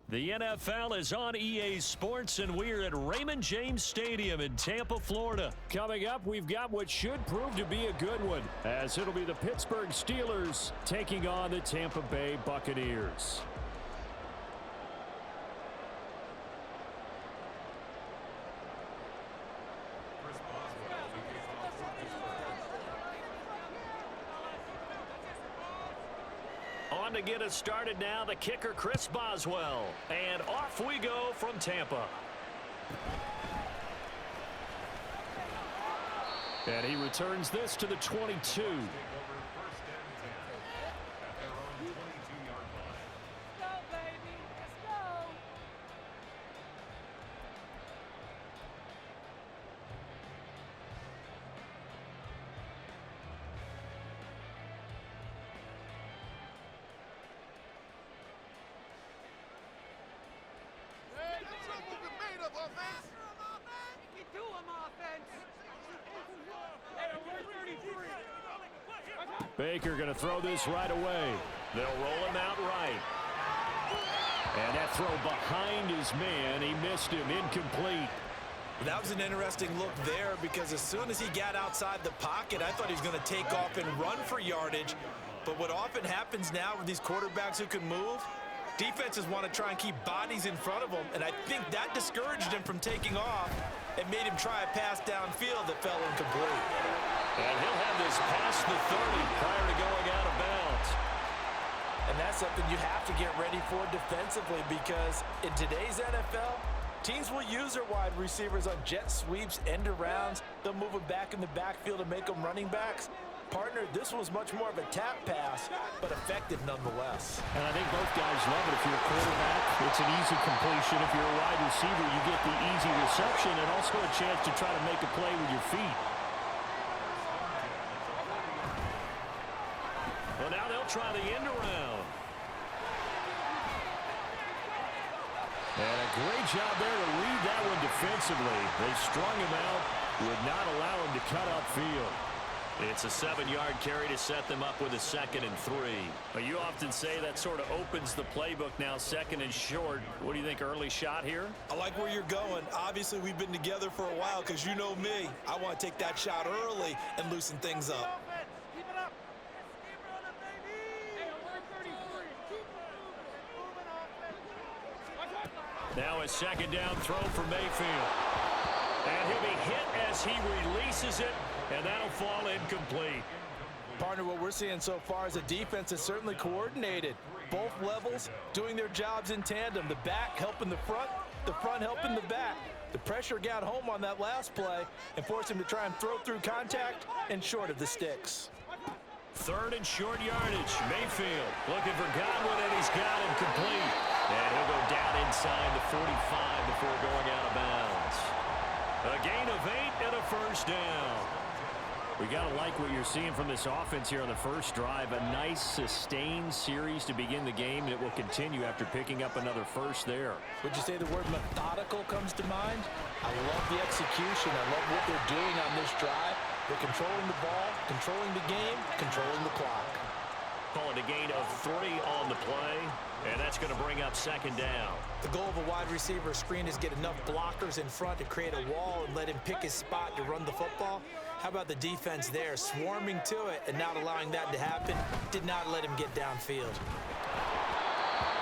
The NFL is on EA Sports, and we're at Raymond James Stadium in Tampa, Florida. Coming up, we've got what should prove to be a good one, as it'll be the Pittsburgh Steelers taking on the Tampa Bay Buccaneers. On to get us started now, the kicker, Chris Boswell. And off we go from Tampa. And he returns this to the 22. Baker going to throw this right away. They'll roll him out right. And that throw behind his man, he missed him, incomplete. That was an interesting look there because as soon as he got outside the pocket, I thought he was going to take off and run for yardage. But what often happens now with these quarterbacks who can move, defenses want to try and keep bodies in front of them, and I think that discouraged him from taking off and made him try a pass downfield that fell incomplete. And he'll have this past the 30 prior to going out of bounds. And that's something you have to get ready for defensively because in today's NFL, teams will use their wide receivers on jet sweeps, end arounds. They'll move them back in the backfield and make them running backs. Partner, this was much more of a tap pass, but effective nonetheless. And I think both guys love it. If you're a quarterback, it's an easy completion. If you're a wide receiver, you get the easy reception and also a chance to try to make a play with your feet. Well, now they'll try the end around. And a great job there to read that one defensively. They strung him out, would not allow him to cut upfield. It's a 7-yard carry to set them up with a 2nd and 3. But you often say that sort of opens the playbook now, 2nd and short. What do you think, early shot here? I like where you're going. Obviously, we've been together for a while because you know me. I want to take that shot early and loosen things up. Now a 2nd down throw for Mayfield. And he'll be hit as he releases it, and that'll fall incomplete. Partner, what we're seeing so far is the defense is certainly coordinated. Both levels doing their jobs in tandem. The back helping the front helping the back. The pressure got home on that last play and forced him to try and throw through contact and short of the sticks. 3rd and short yardage. Mayfield looking for Godwin, and he's got him complete. And he'll go down inside the 45 before going out of bounds. A gain of 8 and a 1st down. We got to like what you're seeing from this offense here on the first drive. A nice, sustained series to begin the game that will continue after picking up another first there. Would you say the word methodical comes to mind? I love the execution. I love what they're doing on this drive. They're controlling the ball, controlling the game, controlling the clock. Calling a gain of 3 on the play, and that's going to bring up 2nd down. The goal of a wide receiver screen is get enough blockers in front to create a wall and let him pick his spot to run the football. How about the defense there, swarming to it and not allowing that to happen? Did not let him get downfield.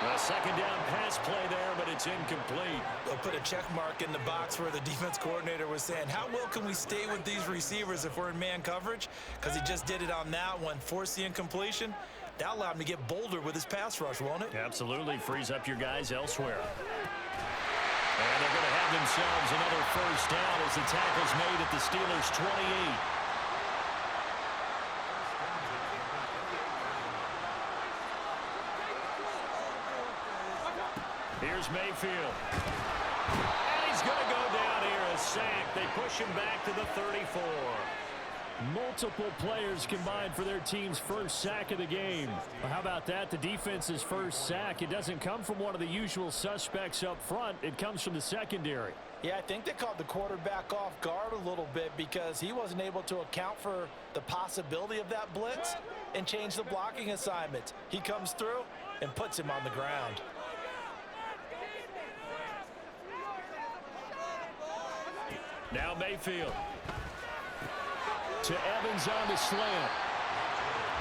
A 2nd down pass play there, but it's incomplete. They'll put a check mark in the box where the defense coordinator was saying, how well can we stay with these receivers if we're in man coverage? Because he just did it on that one, forced the incompletion. That'll allow him to get bolder with his pass rush, won't it? Absolutely. Frees up your guys elsewhere. And they're going to have themselves another 1st down as the tackle's made at the Steelers' 28. Here's Mayfield. And he's going to go down here, a sack. They push him back to the 34. Multiple players combined for their team's first sack of the game. Well, how about that? The defense's first sack. It doesn't come from one of the usual suspects up front. It comes from the secondary. Yeah, I think they caught the quarterback off guard a little bit because he wasn't able to account for the possibility of that blitz and change the blocking assignment. He comes through and puts him on the ground. Now Mayfield. To Evans on the slant.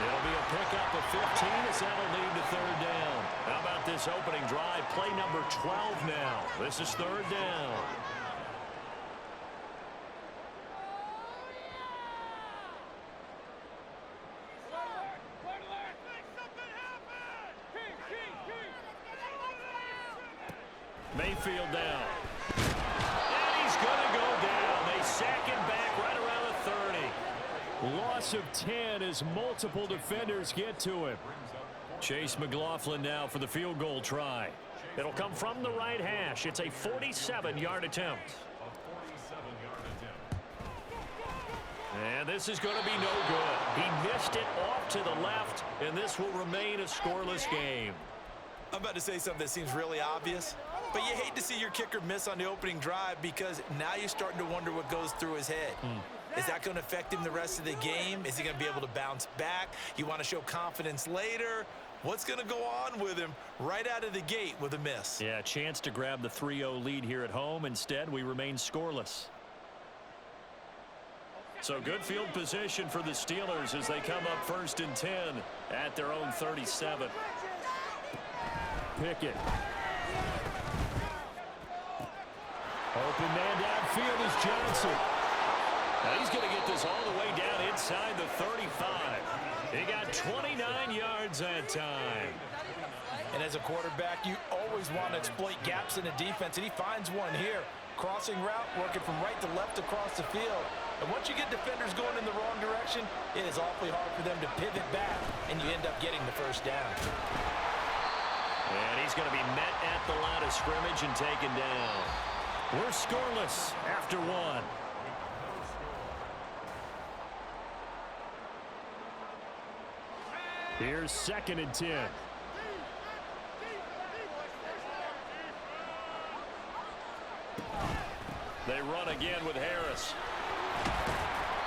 It'll be a pickup of 15 as that'll lead to third down. How about this opening drive? Play number 12 now. This is third down. Mayfield down. And he's going to go down. They sack him back right around the 30. Loss of 10 as multiple defenders get to him. Chase McLaughlin now for the field goal try. It'll come from the right hash. It's a 47-yard attempt. And this is going to be no good. He missed it off to the left, and this will remain a scoreless game. I'm about to say something that seems really obvious, but you hate to see your kicker miss on the opening drive because now you're starting to wonder what goes through his head. Is that going to affect him the rest of the game? Is he going to be able to bounce back? You want to show confidence later? What's going to go on with him right out of the gate with a miss? Yeah, a chance to grab the 3-0 lead here at home. Instead, we remain scoreless. So good field position for the Steelers as they come up 1st and 10 at their own 37. Pickett. Open man downfield is Johnson. Now he's going to get this all the way down inside the 35. He got 29 yards that time. And as a quarterback, you always want to exploit gaps in the defense, and he finds one here. Crossing route, working from right to left across the field. And once you get defenders going in the wrong direction, it is awfully hard for them to pivot back, and you end up getting the first down. And he's going to be met at the line of scrimmage and taken down. We're scoreless after one. Here's 2nd and 10. They run again with Harris.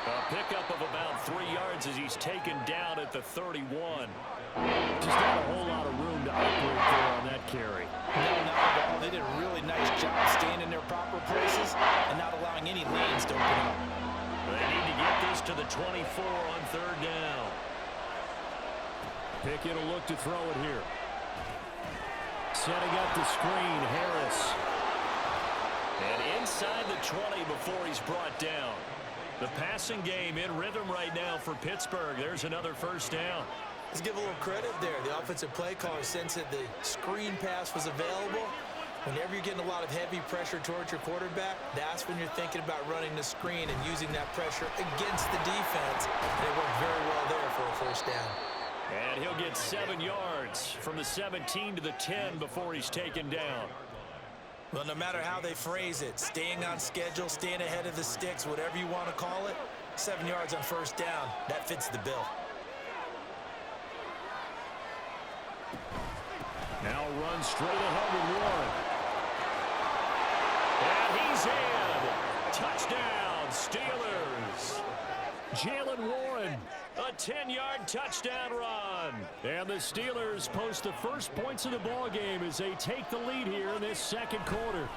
A pickup of about 3 yards as he's taken down at the 31. Just not a whole lot of room to operate there on that carry. No, not at all. They did a really nice job staying in their proper places and not allowing any lanes to open up. They need to get this to the 24 on 3rd down. Pickett will look to throw it here. Setting up the screen, Harris. And inside the 20 before he's brought down. The passing game in rhythm right now for Pittsburgh. There's another first down. Let's give a little credit there. The offensive play caller sensed that the screen pass was available. Whenever you're getting a lot of heavy pressure towards your quarterback, that's when you're thinking about running the screen and using that pressure against the defense. And it worked very well there for a first down. And he'll get 7 yards from the 17 to the 10 before he's taken down. Well, no matter how they phrase it, staying on schedule, staying ahead of the sticks, whatever you want to call it, 7 yards on first down, that fits the bill. Now run straight ahead with Warren. And he's in. Touchdown, Steelers. Jalen Warren, a 10-yard touchdown run. And the Steelers post the first points of the ball game as they take the lead here in this 2nd quarter.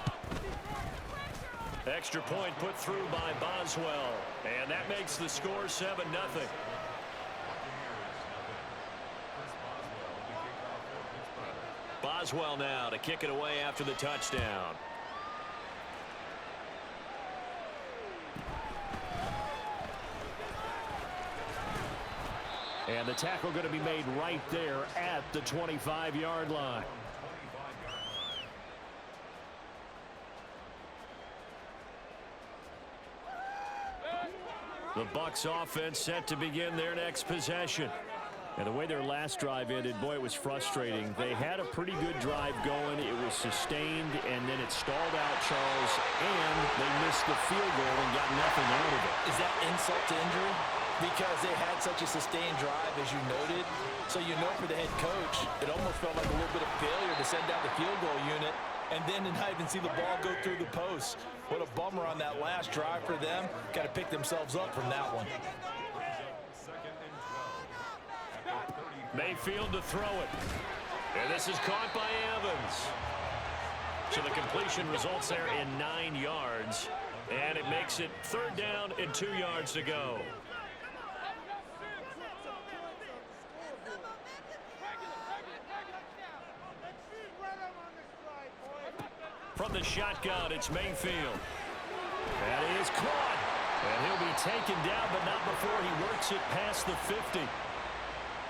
Extra point put through by Boswell. And that makes the score 7-0. Boswell now to kick it away after the touchdown. And the tackle going to be made right there at the 25-yard line. The Bucs offense set to begin their next possession. And the way their last drive ended, boy, it was frustrating. They had a pretty good drive going. It was sustained, and then it stalled out, Charles, and they missed the field goal and got nothing out of it. Is that insult to injury? Because they had such a sustained drive, as you noted. So you know for the head coach, it almost felt like a little bit of failure to send out the field goal unit and then to not even see the ball go through the post. What a bummer on that last drive for them. Got to pick themselves up from that one. Mayfield to throw it. And this is caught by Evans. So the completion results there in 9 yards. And it makes it 3rd down and 2 yards to go. From the shotgun, it's Mayfield. That is caught. And he'll be taken down, but not before he works it past the 50.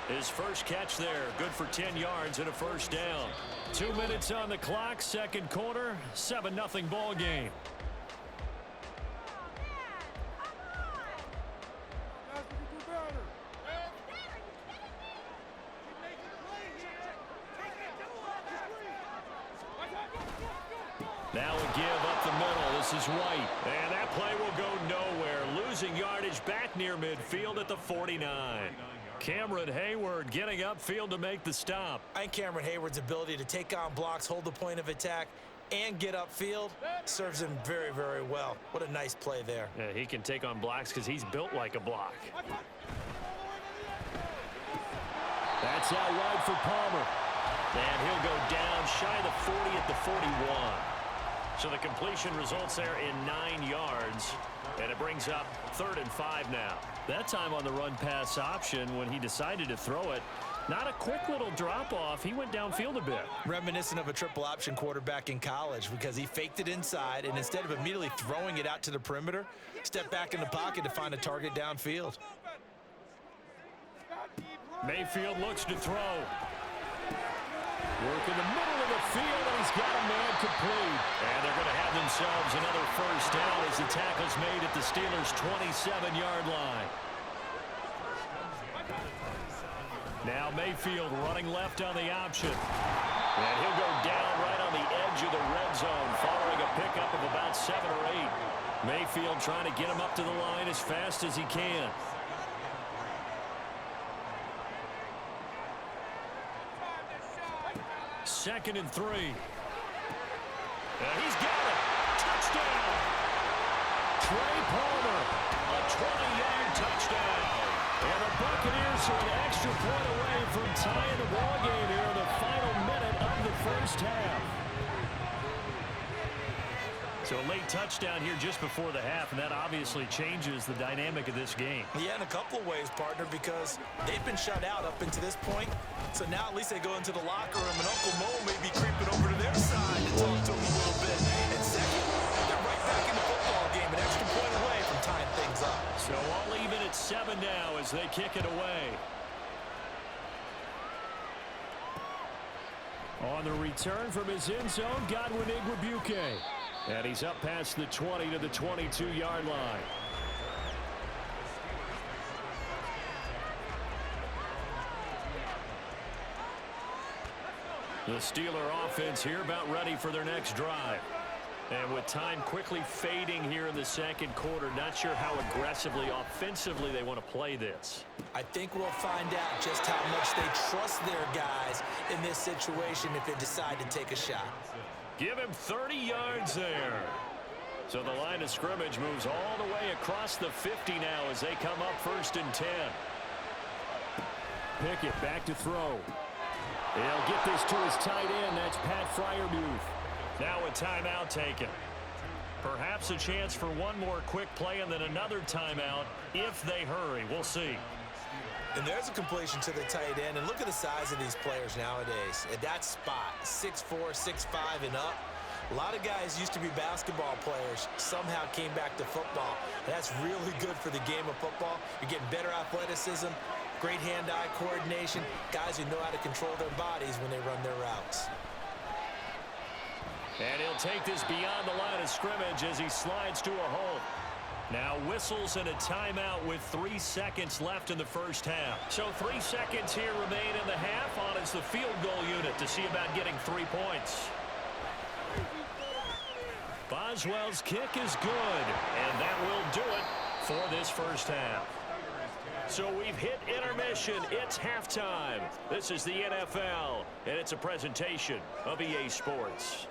His first catch there, good for 10 yards and a 1st down. 2 minutes on the clock, 2nd quarter, 7-0 ball game. Now a give up the middle. This is White. And that play will go nowhere. Losing yardage back near midfield at the 49. Cameron Hayward getting upfield to make the stop. I think Cameron Hayward's ability to take on blocks, hold the point of attack, and get upfield serves him very, very well. What a nice play there. Yeah, he can take on blocks because he's built like a block. That's out wide for Palmer. And he'll go down shy of the 40 at the 41. So the completion results there in 9 yards. And it brings up 3rd and 5 now. That time on the run-pass option when he decided to throw it. Not a quick little drop-off. He went downfield a bit. Reminiscent of a triple option quarterback in college because he faked it inside, and instead of immediately throwing it out to the perimeter, stepped back in the pocket to find a target downfield. Mayfield looks to throw. Work in the middle of the field, and he's got a man complete. And they're going to have themselves another 1st down as the tackle's made at the Steelers' 27-yard line. Now Mayfield running left on the option. And he'll go down right on the edge of the red zone following a pickup of about 7 or 8. Mayfield trying to get him up to the line as fast as he can. Second and 3. And he's got it. Touchdown. Trey Palmer. A 20-yard touchdown. And the Buccaneers are an extra point away from tying the ball game here in the final minute of the 1st half. So a late touchdown here just before the half, and that obviously changes the dynamic of this game. Yeah, in a couple of ways, partner, because they've been shut out up until this point. So now at least they go into the locker room, and Uncle Mo may be creeping over to their side to talk to him a little bit. And second, they're right back in the football game, an extra point away from tying things up. So all even at 7 now as they kick it away. On the return from his end zone, Godwin Igwebuike. And he's up past the 20 to the 22-yard line. The Steeler offense here about ready for their next drive. And with time quickly fading here in the 2nd quarter, not sure how aggressively, offensively they want to play this. I think we'll find out just how much they trust their guys in this situation if they decide to take a shot. Give him 30 yards there. So the line of scrimmage moves all the way across the 50 now as they come up 1st and 10. Pickett back to throw. He'll get this to his tight end. That's Pat Freiermuth. Now a timeout taken. Perhaps a chance for one more quick play and then another timeout if they hurry. We'll see. And there's a completion to the tight end. And look at the size of these players nowadays. At that spot, 6'4", 6'5", and up. A lot of guys used to be basketball players, somehow came back to football. And that's really good for the game of football. You're getting better athleticism, great hand-eye coordination, guys who know how to control their bodies when they run their routes. And he'll take this beyond the line of scrimmage as he slides to a hole. Now whistles and a timeout with 3 seconds left in the 1st half. So 3 seconds here remain in the half on as the field goal unit to see about getting 3 points. Boswell's kick is good, and that will do it for this 1st half. So we've hit intermission. It's halftime. This is the NFL, and it's a presentation of EA Sports.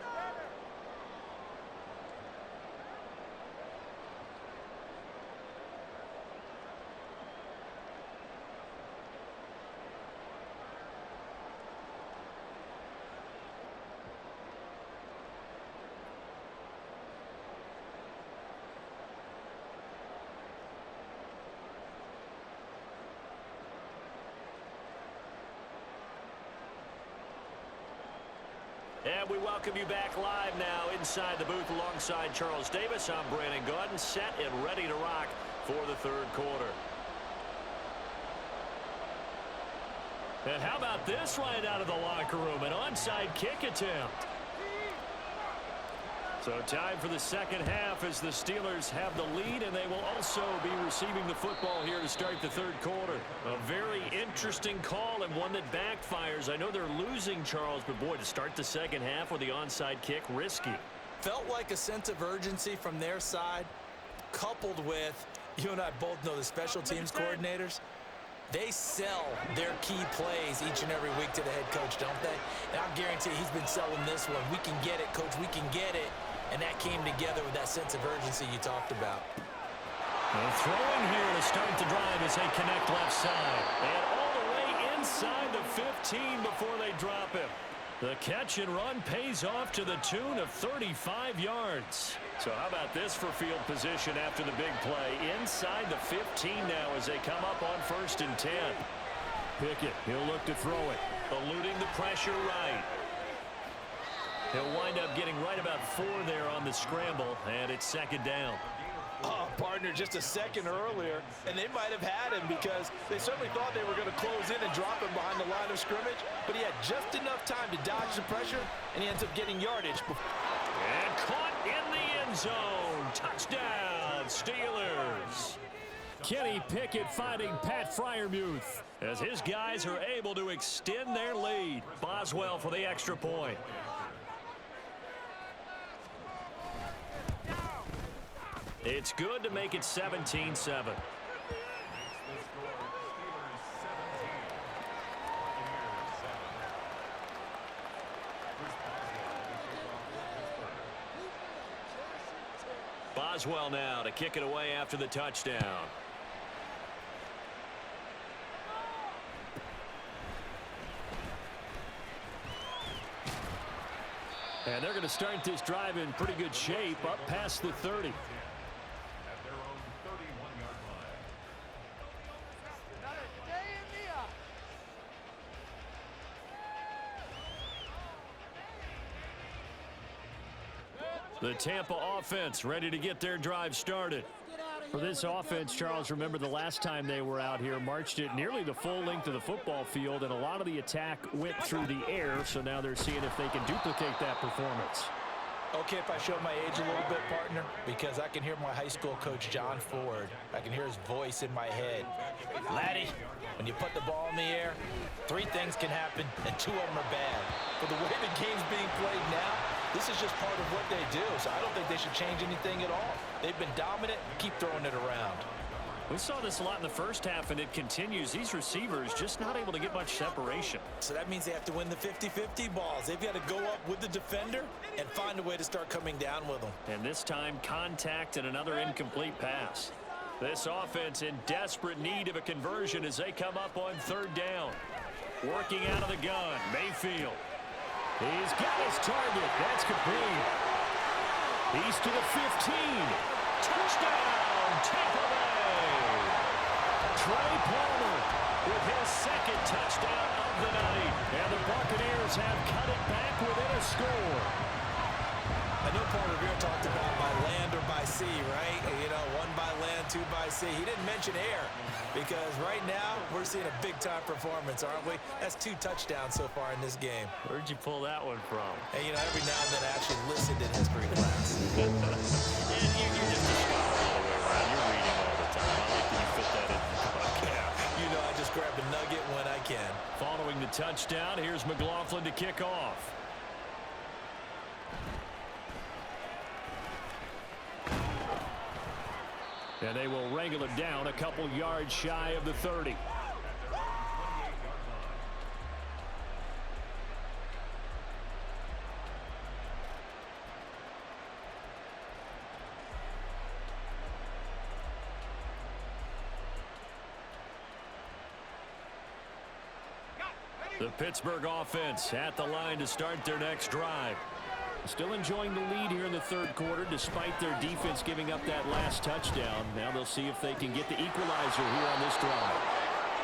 And we welcome you back live now inside the booth alongside Charles Davis. I'm Brandon Gaudin, set and ready to rock for the third quarter. And how about this right out of the locker room? An onside kick attempt. So time for the second half as the Steelers have the lead, and they will also be receiving the football here to start the third quarter. A very interesting call and one that backfires. I know they're losing, Charles, but boy, to start the second half with the onside kick, risky. Felt like a sense of urgency from their side, coupled with, you and I both know the special teams coordinators. They sell their key plays each and every week to the head coach, don't they? And I'll guarantee he's been selling this one. We can get it, coach, we can get it. And that came together with that sense of urgency you talked about. And throwing here to start the drive as they connect left side. And all the way inside the 15 before they drop him. The catch and run pays off to the tune of 35 yards. So how about this for field position after the big play? Inside the 15 now as they come up on 1st and 10. Pickett, he'll look to throw it. Eluding the pressure right. He'll wind up getting right about 4 there on the scramble, and it's second down. Oh, partner, just a second earlier, and they might have had him because they certainly thought they were going to close in and drop him behind the line of scrimmage, but he had just enough time to dodge the pressure, and he ends up getting yardage. And caught in the end zone. Touchdown, Steelers. Kenny Pickett finding Pat Freiermuth as his guys are able to extend their lead. Boswell for the extra point. It's good to make it 17-7. Boswell now to kick it away after the touchdown. And they're going to start this drive in pretty good shape up past the 30. The Tampa offense ready to get their drive started. For this offense, Charles, remember the last time they were out here, marched it nearly the full length of the football field, and a lot of the attack went through the air, so now they're seeing if they can duplicate that performance. Okay, if I show my age a little bit, partner, because I can hear my high school coach, John Ford. I can hear his voice in my head. Laddie, when you put the ball in the air, 3 things can happen, and 2 of them are bad. But the way the game's being played now, this is just part of what they do, so I don't think they should change anything at all. They've been dominant. Keep throwing it around. We saw this a lot in the first half, and it continues. These receivers just not able to get much separation. So that means they have to win the 50-50 balls. They've got to go up with the defender and find a way to start coming down with them. And this time, contact and another incomplete pass. This offense in desperate need of a conversion as they come up on 3rd down. Working out of the gun, Mayfield. He's got his target. That's complete. He's to the 15. Touchdown, Tampa Bay. Trey Palmer with his 2nd touchdown of the night. And the Buccaneers have cut it back within a score. I know Paul Revere talked about by land or by sea, right? You know, 1 by land, 2 by sea. He didn't mention air because right now we're seeing a big-time performance, aren't we? That's 2 touchdowns so far in this game. Where'd you pull that one from? And, you know, every now and then I actually listened in history class. And you're just a scholar all the way around. You're reading all the time. I like that you fit that in. You know, I just grab a nugget when I can. Following the touchdown, here's McLaughlin to kick off. And they will wrangle it down a couple yards shy of the 30. The Pittsburgh offense at the line to start their next drive. Still enjoying the lead here in the 3rd quarter despite their defense giving up that last touchdown. Now they'll see if they can get the equalizer here on this drive.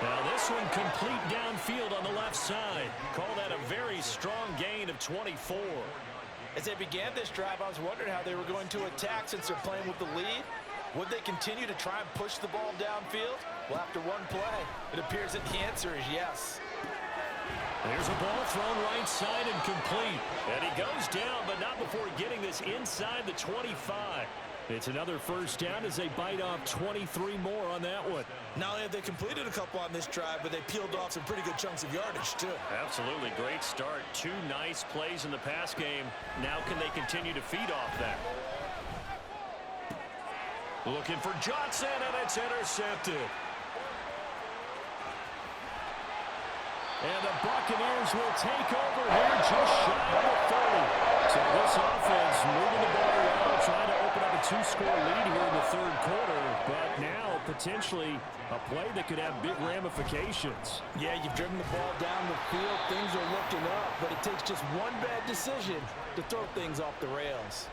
Now this one complete downfield on the left side. Call that a very strong gain of 24. As they began this drive, I was wondering how they were going to attack since they're playing with the lead. Would they continue to try and push the ball downfield? Well, after one play, it appears that the answer is yes. There's a ball thrown right side and complete. And he goes down, but not before getting this inside the 25. It's another first down as they bite off 23 more on that one. Not only have they completed a couple on this drive, but they peeled off some pretty good chunks of yardage, too. Absolutely. Great start. 2 nice plays in the pass game. Now can they continue to feed off that? Looking for Johnson, and it's intercepted. And the Buccaneers will take over here just shy of the 30. So this offense moving the ball well, trying to open up a 2-score lead here in the third quarter. But now potentially a play that could have big ramifications. Yeah, you've driven the ball down the field. Things are looking up, but it takes just one bad decision to throw things off the rails.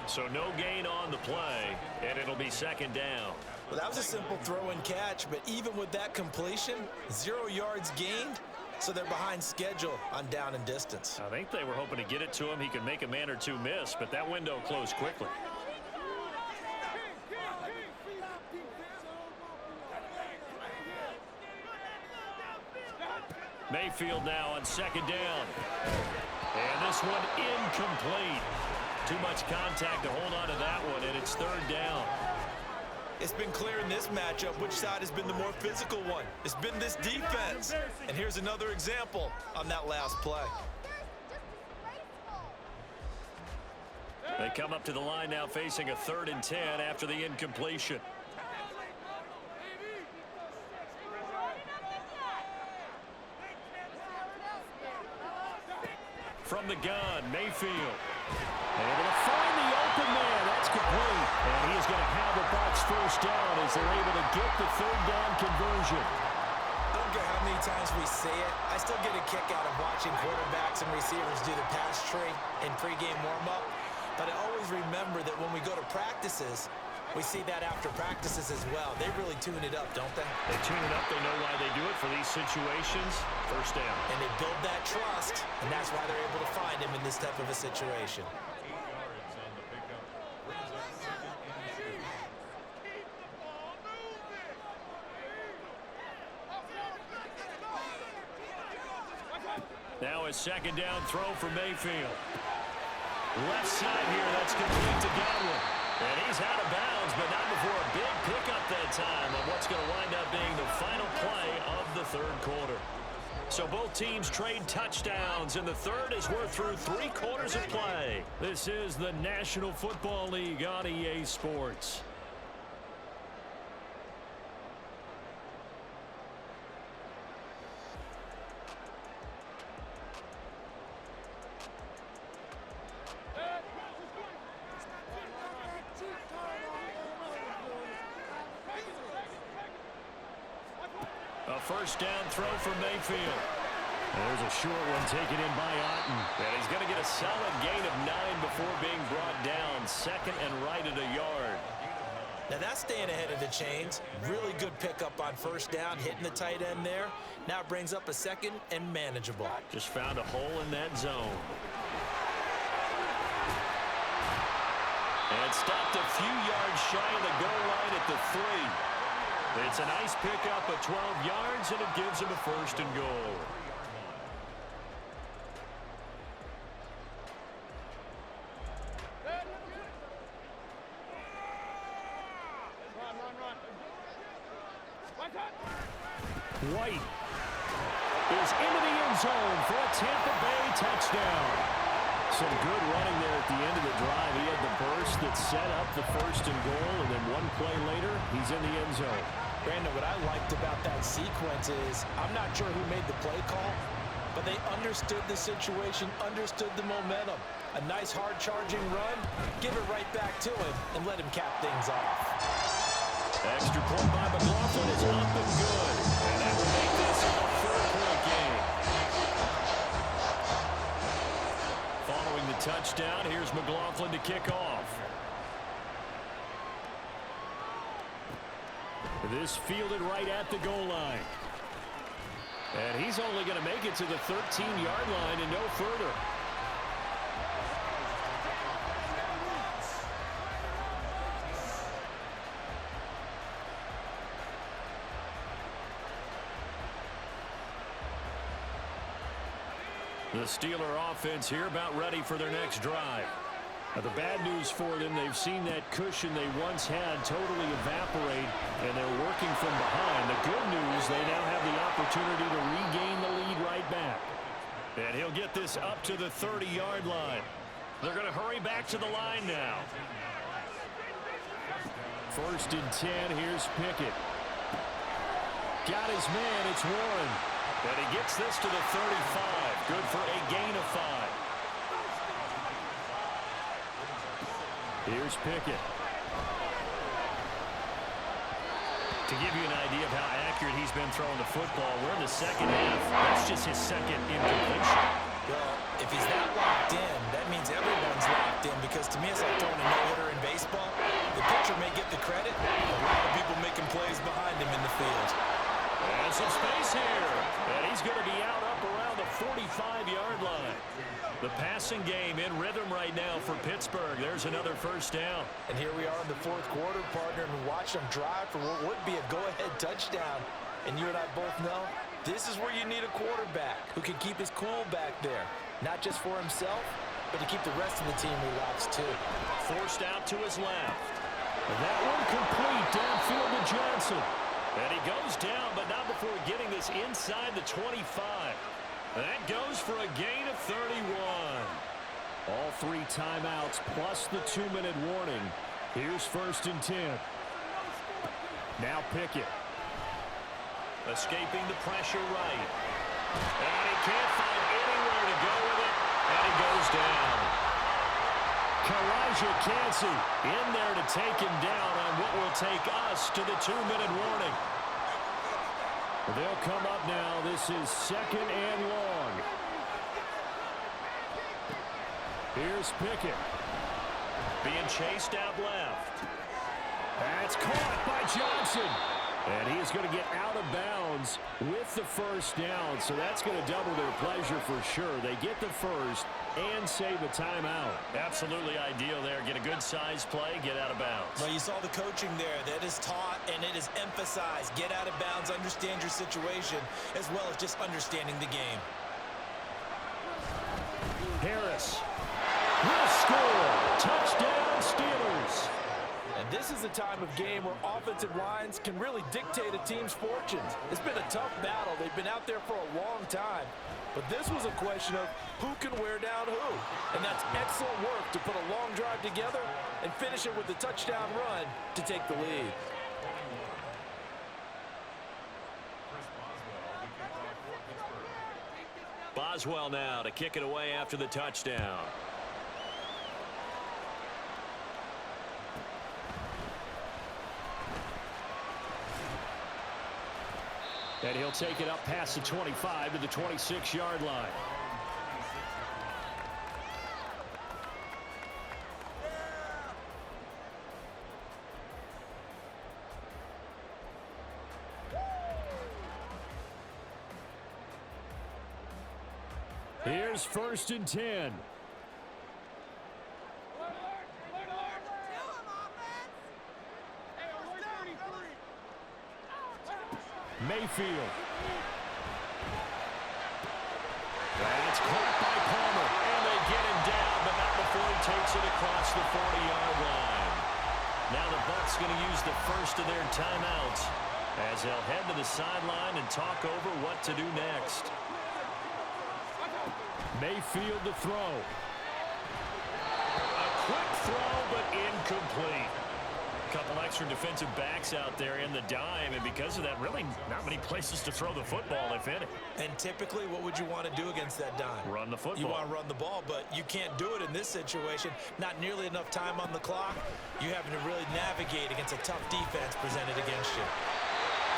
So no gain on the play, and it'll be second down. Well, that was a simple throw and catch, but even with that completion, 0 yards gained. So they're behind schedule on down and distance. I think they were hoping to get it to him. He could make a man or two miss, but that window closed quickly. Mayfield now on second down. And this one incomplete. Too much contact to hold on to that one, and it's third down. It's been clear in this matchup which side has been the more physical one. It's been this defense. And here's another example on that last play. They come up to the line now facing a 3rd and 10 after the incompletion. From the gun, Mayfield. Able to find the open man. That's complete. And he is going to have a Bucs first down as they're able to get the 3rd down conversion. Don't care how many times we say it, I still get a kick out of watching quarterbacks and receivers do the pass tree in pregame warm-up. But I always remember that when we go to practices, we see that after practices as well. They really tune it up, don't they? They tune it up. They know why they do it for these situations. First down. And they build that trust, and that's why they're able to find him in this type of a situation. Now a second down throw for Mayfield. Left side here, that's complete to Godwin. And he's out of bounds, but not before a big pickup that time on what's going to wind up being the final play of the third quarter. So both teams trade touchdowns, and the third as we're through 3 quarters of play. This is the National Football League on EA Sports. A first down throw for Mayfield. There's a short one taken in by Otten. And he's going to get a solid gain of 9 before being brought down. 2nd and right at a yard. Now that's staying ahead of the chains. Really good pickup on first down, hitting the tight end there. Now it brings up a 2nd and manageable. Just found a hole in that zone. And stopped a few yards shy of the goal line at the 3. It's a nice pickup of 12 yards, and it gives him a 1st and goal. White is into the end zone for a Tampa Bay touchdown. Some good running there at the end of the drive. He had the burst that set up the 1st and goal, and then one play later, he's in the end zone. Brandon, what I liked about that sequence is I'm not sure who made the play call, but they understood the situation, understood the momentum. A nice hard-charging run, give it right back to him, and let him cap things off. Extra point by McLaughlin is up and good. And that will make this a 4-point game. Following the touchdown, here's McLaughlin to kick off. This fielded right at the goal line. And he's only going to make it to the 13-yard line and no further. The Steeler offense here about ready for their next drive. Now, the bad news for them, they've seen that cushion they once had totally evaporate, and they're working from behind. The good news, they now have the opportunity to regain the lead right back. And he'll get this up to the 30-yard line. They're going to hurry back to the line now. First and 10, here's Pickett. Got his man, it's Warren. And he gets this to the 35. Good for a gain of 5. Here's Pickett. To give you an idea of how accurate he's been throwing the football, we're in the second half. That's just his second incompletion. Well, if he's that locked in, that means everyone's locked in, because to me it's like throwing a no-hitter in baseball. The pitcher may get the credit, a lot of people making plays behind him in the field. And some space here. And he's going to be out up around the 45-yard line. The passing game in rhythm right now for Pittsburgh. There's another first down. And here we are in the fourth quarter, partner, and watch them drive for what would be a go-ahead touchdown. And you and I both know this is where you need a quarterback who can keep his cool back there. Not just for himself, but to keep the rest of the team relaxed too. Forced out to his left. And that one complete downfield to Johnson. And he goes down, but not before getting this inside the 25. That goes for a gain of 31. All 3 timeouts plus the 2-minute warning. Here's first and 10. Now Pickett. Escaping the pressure right. And he can't find anywhere to go with it. And he goes down. Kalijah Kancey in there to take him down on what will take us to the 2-minute warning. They'll come up now. This is second and long. Here's Pickett. Being chased out left. That's caught by Johnson. And he is going to get out of bounds with the first down. So that's going to double their pleasure for sure. They get the first and save a timeout. Absolutely ideal there. Get a good size play, get out of bounds. Well, you saw the coaching there. That is taught and it is emphasized. Get out of bounds, understand your situation, as well as just understanding the game. Harris will score. Touchdown, Steelers. And this is a time of game where offensive lines can really dictate a team's fortunes. It's been a tough battle. They've been out there for a long time. But this was a question of who can wear down who. And that's excellent work to put a long drive together and finish it with a touchdown run to take the lead. Boswell now to kick it away after the touchdown. And he'll take it up past the 25 to the 26-yard line. Here's first and 10. Mayfield. That's caught by Palmer. And they get him down, but not before he takes it across the 40-yard line. Now the Bucs going to use the first of their timeouts as they'll head to the sideline and talk over what to do next. Mayfield to throw. A quick throw, but incomplete. Couple extra defensive backs out there in the dime, and because of that, really not many places to throw the football, if any. And typically, what would you want to do against that dime? Run the football. You want to run the ball, but you can't do it in this situation. Not nearly enough time on the clock. You're having to really navigate against a tough defense presented against you.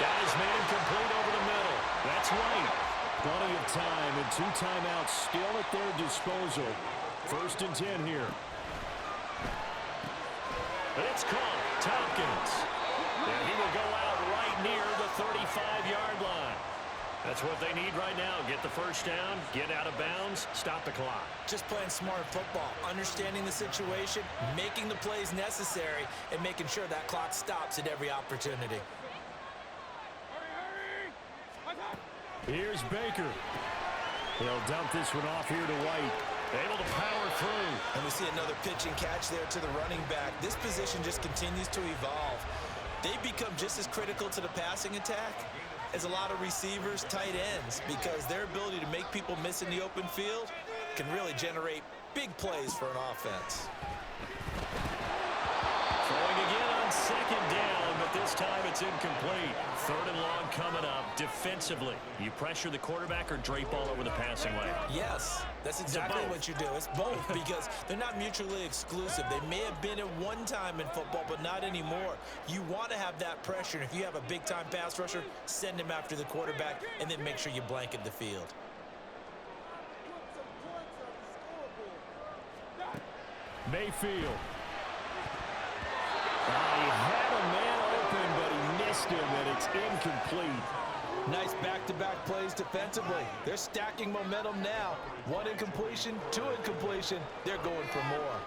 Got his man complete over the middle. That's right. Plenty of time, and 2 timeouts still at their disposal. First and 10 here. It's caught. Tompkins. And he will go out right near the 35-yard line. That's what they need right now. Get the first down, get out of bounds, stop the clock. Just playing smart football, understanding the situation, making the plays necessary, and making sure that clock stops at every opportunity. Here's Baker. He'll dump this one off here to White. Able to power through. And we see another pitch and catch there to the running back. This position just continues to evolve. They become just as critical to the passing attack as a lot of receivers, tight ends, because their ability to make people miss in the open field can really generate big plays for an offense. Throwing again on second down, but this time it's incomplete. Third and long coming up. Defensively, you pressure the quarterback or drape all over the passing lane? Yes, that's exactly what you do. It's both because they're not mutually exclusive. They may have been at one time in football, but not anymore. You want to have that pressure, and if you have a big-time pass rusher, send him after the quarterback, and then make sure you blanket the field. Mayfield. He had a man open, but he missed him, and it's incomplete. Nice back-to-back plays defensively. They're stacking momentum now. One incompletion, two incompletion. They're going for more.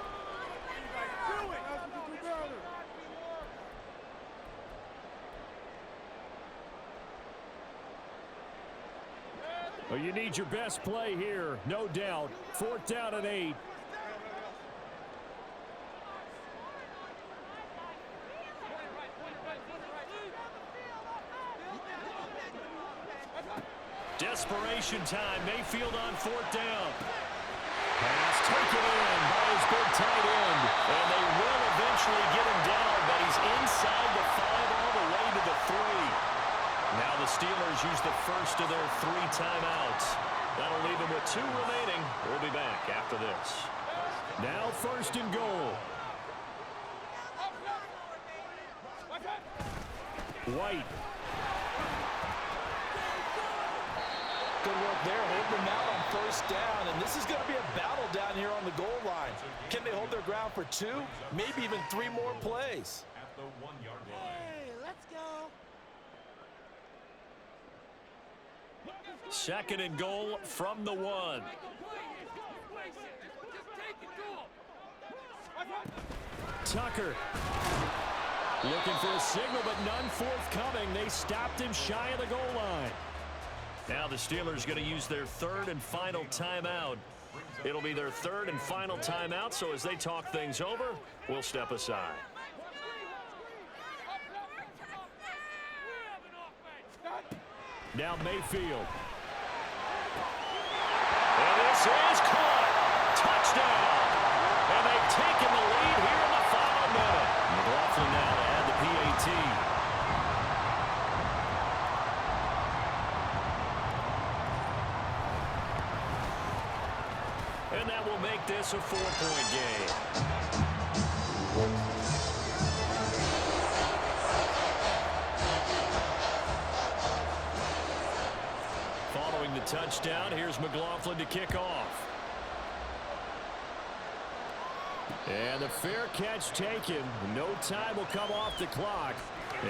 Well, you need your best play here, no doubt. 4th down and 8. Desperation time. Mayfield on 4th down. Pass taken in by his big tight end. And they will eventually get him down, but he's inside the 5 all the way to the 3. Now the Steelers use the first of their 3 timeouts. That'll leave them with 2 remaining. We'll be back after this. Now 1st and goal. White. Good work there, holding them out on 1st down, and this is going to be a battle down here on the goal line. Can they hold their ground for 2, maybe even 3 more plays? At the 1-yard line. Hey, let's go. 2nd and goal from the 1. Tucker. Looking for a signal, but none forthcoming. They stopped him shy of the goal line. Now the Steelers going to use their 3rd and final timeout. It'll be their 3rd and final timeout, so as they talk things over, we'll step aside. Now Mayfield. And this is caught. Touchdown. And they've taken the lead here in the final minute. McLaughlin now to add the PAT. And that will make this a 4-point game. Following the touchdown, here's McLaughlin to kick off. And the fair catch taken. No time will come off the clock.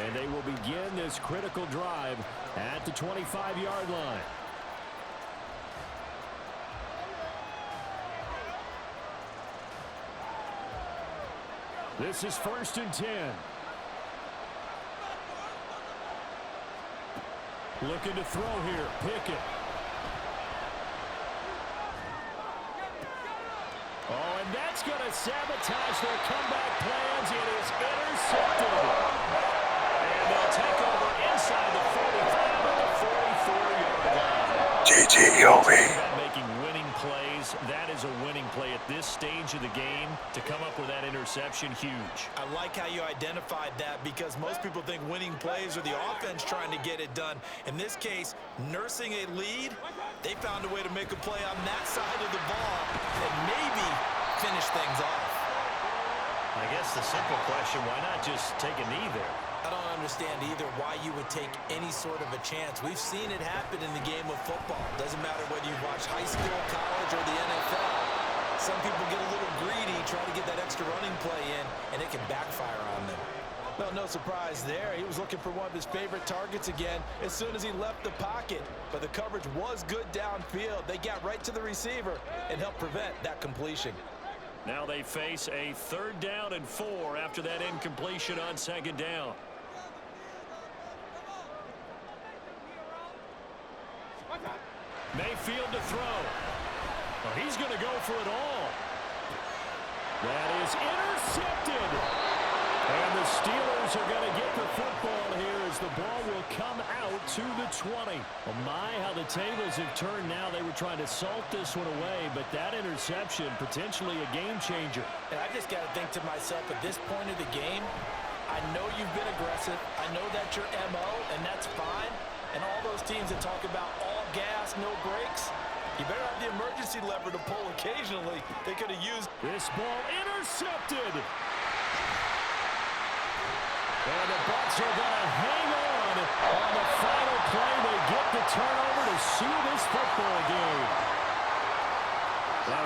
And they will begin this critical drive at the 25-yard line. This is 1st and 10. Looking to throw here. Pickett. Oh, and that's going to sabotage their comeback plans. It is intercepted. And they'll take over inside the 45 at the 44-yard line. GG, Yobi. Making winning plays. That is a winning play at this stage of the game. To come up with that interception, huge. I like how you identified that because most people think winning plays are the offense trying to get it done. In this case, nursing a lead, they found a way to make a play on that side of the ball and maybe finish things off. I guess the simple question, why not just take a knee there? I don't understand either why you would take any sort of a chance. We've seen it happen in the game of football. Doesn't matter whether you watch high school, college, or the NFL. Some people get a little greedy, try to get that extra running play in, and it can backfire on them. Well, no surprise there. He was looking for one of his favorite targets again as soon as he left the pocket. But the coverage was good downfield. They got right to the receiver and helped prevent that completion. Now they face a 3rd down and 4 after that incompletion on 2nd down. Mayfield to throw. Well, he's going to go for it all. That is intercepted. And the Steelers are going to get the football here as the ball will come out to the 20. Oh my, how the tables have turned now. They were trying to salt this one away, but that interception, potentially a game changer. And I just got to think to myself, at this point of the game, I know you've been aggressive. I know that's your MO, and that's fine. And all those teams that talk about all gas, no brakes, you better have the emergency lever to pull occasionally. They could have used. This ball intercepted. And the Bucs are going to hang on the final play. They get the turnover to seal this football game.